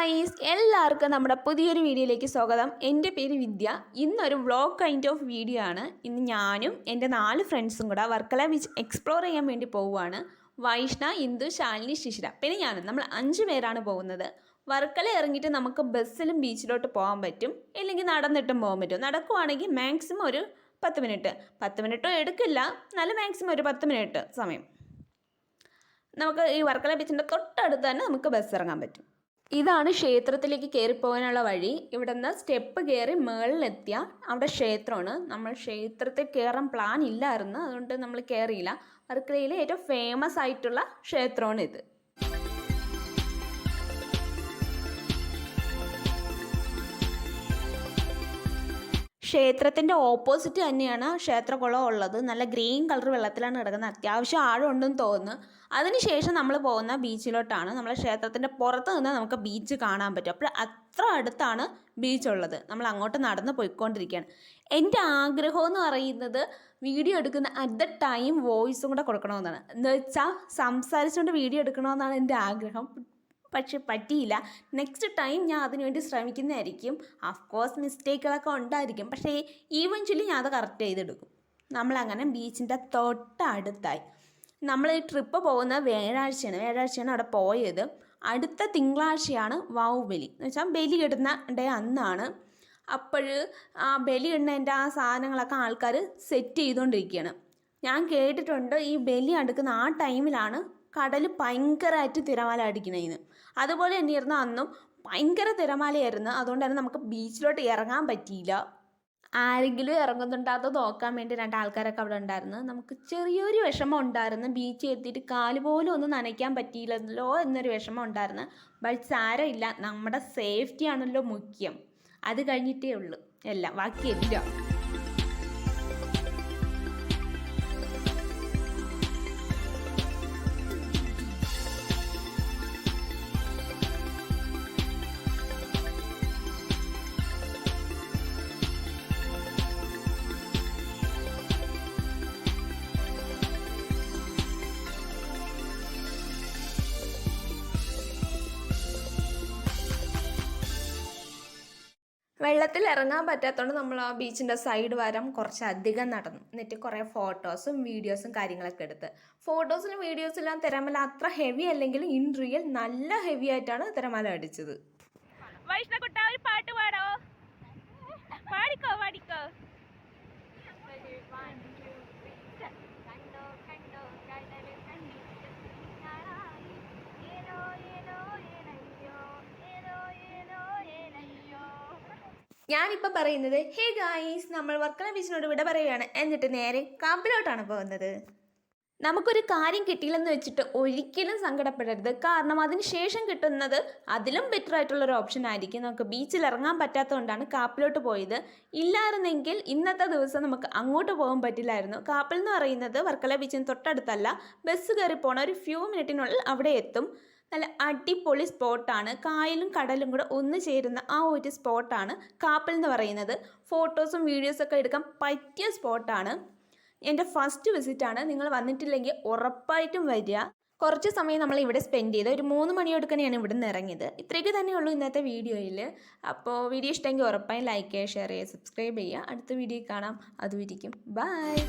Guys, എല്ലാവർക്കും നമ്മുടെ പുതിയൊരു വീഡിയോയിലേക്ക് സ്വാഗതം. എൻ്റെ പേര് വിദ്യ. ഇന്നൊരു വ്ളോഗ് കൈൻഡ് ഓഫ് വീഡിയോ ആണ്. ഇന്ന് ഞാനും എൻ്റെ 4 ഫ്രണ്ട്സും കൂടെ വർക്കല ബീച്ച് എക്സ്പ്ലോർ ചെയ്യാൻ വേണ്ടി പോവുകയാണ്. വൈഷ്ണ, ഇന്ദു, ശാലിനി, ശിശിര, പിന്നെ ഞാനും. നമ്മൾ 5 പേരാണ് പോകുന്നത്. വർക്കല ഇറങ്ങിയിട്ട് നമുക്ക് ബസ്സിലും ബീച്ചിലോട്ട് പോകാൻ പറ്റും, അല്ലെങ്കിൽ നടന്നിട്ടും പോകാൻ പറ്റും. നടക്കുവാണെങ്കിൽ മാക്സിമം ഒരു 10 മിനിറ്റ്, 10 മിനിറ്റോ എടുക്കില്ല, എന്നാലും മാക്സിമം ഒരു 10 മിനിറ്റ് സമയം. നമുക്ക് ഈ വർക്കല ബീച്ചിൻ്റെ തൊട്ടടുത്ത് തന്നെ നമുക്ക് ബസ് ഇറങ്ങാൻ പറ്റും. ഇതാണ് ക്ഷേത്രത്തിലേക്ക് കയറിപ്പോകാനുള്ള വഴി. ഇവിടെ നിന്ന് സ്റ്റെപ്പ് കയറി മുകളിലെത്തിയാൽ അവിടെ ക്ഷേത്രമാണ്. നമ്മൾ ക്ഷേത്രത്തിൽ കയറാൻ പ്ലാൻ ഇല്ലായിരുന്നു, അതുകൊണ്ട് നമ്മൾ കയറിയില്ല. വർക്കലയിലെ ഏറ്റവും ഫേമസ് ആയിട്ടുള്ള ക്ഷേത്രമാണ് ഇത്. ക്ഷേത്രത്തിൻ്റെ ഓപ്പോസിറ്റ് തന്നെയാണ് ക്ഷേത്രകുളം ഉള്ളത്. നല്ല ഗ്രീൻ കളർ വെള്ളത്തിലാണ് കിടക്കുന്നത്. അത്യാവശ്യം ആഴമുണ്ടെന്ന് തോന്നുന്നു. അതിനുശേഷം നമ്മൾ പോകുന്ന ബീച്ചിലോട്ടാണ്. നമ്മളെ ക്ഷേത്രത്തിൻ്റെ പുറത്ത് നിന്ന് നമുക്ക് ബീച്ച് കാണാൻ പറ്റും. അപ്പോൾ അത്ര അടുത്താണ് ബീച്ചുള്ളത്. നമ്മൾ അങ്ങോട്ട് നടന്ന് പോയിക്കൊണ്ടിരിക്കുകയാണ്. എൻ്റെ ആഗ്രഹം എന്ന് പറയുന്നത് വീഡിയോ എടുക്കുന്ന അറ്റ് ദ ടൈം വോയിസും കൂടെ കൊടുക്കണമെന്നാണ്. എന്ന് വെച്ചാൽ സംസാരിച്ചുകൊണ്ട് വീഡിയോ എടുക്കണമെന്നാണ് എൻ്റെ ആഗ്രഹം. പക്ഷെ പറ്റിയില്ല. നെക്സ്റ്റ് ടൈം ഞാൻ അതിനുവേണ്ടി ശ്രമിക്കുന്നതായിരിക്കും. ഓഫ്കോഴ്സ് മിസ്റ്റേക്കുകളൊക്കെ ഉണ്ടായിരിക്കും, പക്ഷേ ഈവൻച്വലി ഞാൻ അത് കറക്റ്റ് ചെയ്തെടുക്കും. നമ്മളങ്ങനെ ബീച്ചിൻ്റെ തൊട്ടടുത്തായി. നമ്മൾ ഈ ട്രിപ്പ് പോകുന്നത് വ്യാഴാഴ്ചയാണ് അവിടെ പോയത്. അടുത്ത തിങ്കളാഴ്ചയാണ് വാവുബലി, എന്ന് വെച്ചാൽ ബലി ഇടുന്ന ഡേ അന്നാണ്. അപ്പോൾ ആ ബലി ഇടുന്നതിൻ്റെ ആ സാധനങ്ങളൊക്കെ ആൾക്കാർ സെറ്റ് ചെയ്തുകൊണ്ടിരിക്കുകയാണ്. ഞാൻ കേട്ടിട്ടുണ്ട് ഈ ബലി അടുക്കുന്ന ആ ടൈമിലാണ് കടൽ ഭയങ്കരമായിട്ട് തിരമാല അടിക്കണേന്ന്. അതുപോലെ തന്നെയായിരുന്നു അന്നും, ഭയങ്കര തിരമാലയായിരുന്നു. അതുകൊണ്ട് തന്നെ നമുക്ക് ബീച്ചിലോട്ട് ഇറങ്ങാൻ പറ്റിയില്ല. ആരെങ്കിലും ഇറങ്ങുന്നുണ്ടാകത്തോ നോക്കാൻ വേണ്ടി 2 ആൾക്കാരൊക്കെ അവിടെ ഉണ്ടായിരുന്നു. നമുക്ക് ചെറിയൊരു വിഷമം ഉണ്ടായിരുന്നു. ബീച്ചിൽ എത്തിയിട്ട് കാല് പോലും ഒന്നും നനയ്ക്കാൻ പറ്റിയില്ലല്ലോ എന്നൊരു വിഷമം ഉണ്ടായിരുന്നു. ബട്ട് സാരമില്ല, നമ്മുടെ സേഫ്റ്റി ആണല്ലോ മുഖ്യം. അത് കഴിഞ്ഞിട്ടേ ഉള്ളൂ എല്ലാം, ബാക്കിയെല്ലാം. വെള്ളത്തിൽ ഇറങ്ങാൻ പറ്റാത്തതുകൊണ്ട് നമ്മൾ ആ ബീച്ചിൻ്റെ സൈഡ് വരം കുറച്ചധികം നടന്നു. എന്നിട്ട് കുറേ ഫോട്ടോസും വീഡിയോസും കാര്യങ്ങളൊക്കെ എടുത്ത്. ഫോട്ടോസിലും വീഡിയോസിലും തിരമാല അത്ര ഹെവി അല്ലെങ്കിലും ഇൻ റിയൽ നല്ല ഹെവി ആയിട്ടാണ് തിരമാല അടിച്ചത്. വൈഷ്ണകുട്ട, ഒരു പാട്ട് പാടോ? പാടിക്കോ പാടിക്കോ. ഞാനിപ്പോൾ പറയുന്നത്, ഹേ ഗായ്സ്, നമ്മൾ വർക്കല ബീച്ചിനോട് വിട പറയുകയാണ്. എന്നിട്ട് നേരെ കാപ്പിലോട്ടാണ് പോകുന്നത്. നമുക്കൊരു കാര്യം കിട്ടിയില്ലെന്ന് വെച്ചിട്ട് ഒരിക്കലും സങ്കടപ്പെടരുത്. കാരണം അതിന് ശേഷം കിട്ടുന്നത് അതിലും ബെറ്റർ ആയിട്ടുള്ളൊരു ഓപ്ഷൻ ആയിരിക്കും. നമുക്ക് ബീച്ചിൽ ഇറങ്ങാൻ പറ്റാത്തതുകൊണ്ടാണ് കാപ്പിലോട്ട് പോയത്. ഇല്ലായിരുന്നെങ്കിൽ ഇന്നത്തെ ദിവസം നമുക്ക് അങ്ങോട്ട് പോകാൻ പറ്റില്ലായിരുന്നു. കാപ്പിൽ എന്ന് പറയുന്നത് വർക്കല ബീച്ചിന് തൊട്ടടുത്തല്ല. ബസ് കയറി പോണ ഒരു ഫ്യൂ മിനിറ്റിനുള്ളിൽ അവിടെ എത്തും. നല്ല അടിപൊളി സ്പോട്ടാണ്. കായലും കടലും കൂടെ ഒന്ന് ചേരുന്ന ആ ഒരു സ്പോട്ടാണ് കാപ്പിൽ എന്ന് പറയുന്നത്. ഫോട്ടോസും വീഡിയോസൊക്കെ എടുക്കാൻ പറ്റിയ സ്പോട്ടാണ്. എൻ്റെ ഫസ്റ്റ് വിസിറ്റാണ്. നിങ്ങൾ വന്നിട്ടില്ലെങ്കിൽ ഉറപ്പായിട്ടും വരിക. കുറച്ച് സമയം നമ്മൾ ഇവിടെ സ്പെൻഡ് ചെയ്ത് ഒരു 3 മണിയോടുക്കനെയാണ് ഇവിടെ നിന്ന് ഇറങ്ങിയത്. ഇത്രയൊക്കെ തന്നെയുള്ളൂ ഇന്നത്തെ വീഡിയോയിൽ. അപ്പോൾ വീഡിയോ ഇഷ്ടമെങ്കിൽ ഉറപ്പായും ലൈക്ക് ചെയ്യുക, ഷെയർ ചെയ്യുക, സബ്സ്ക്രൈബ് ചെയ്യുക. അടുത്ത വീഡിയോ കാണാം. അതുവരിക്കും ബൈ.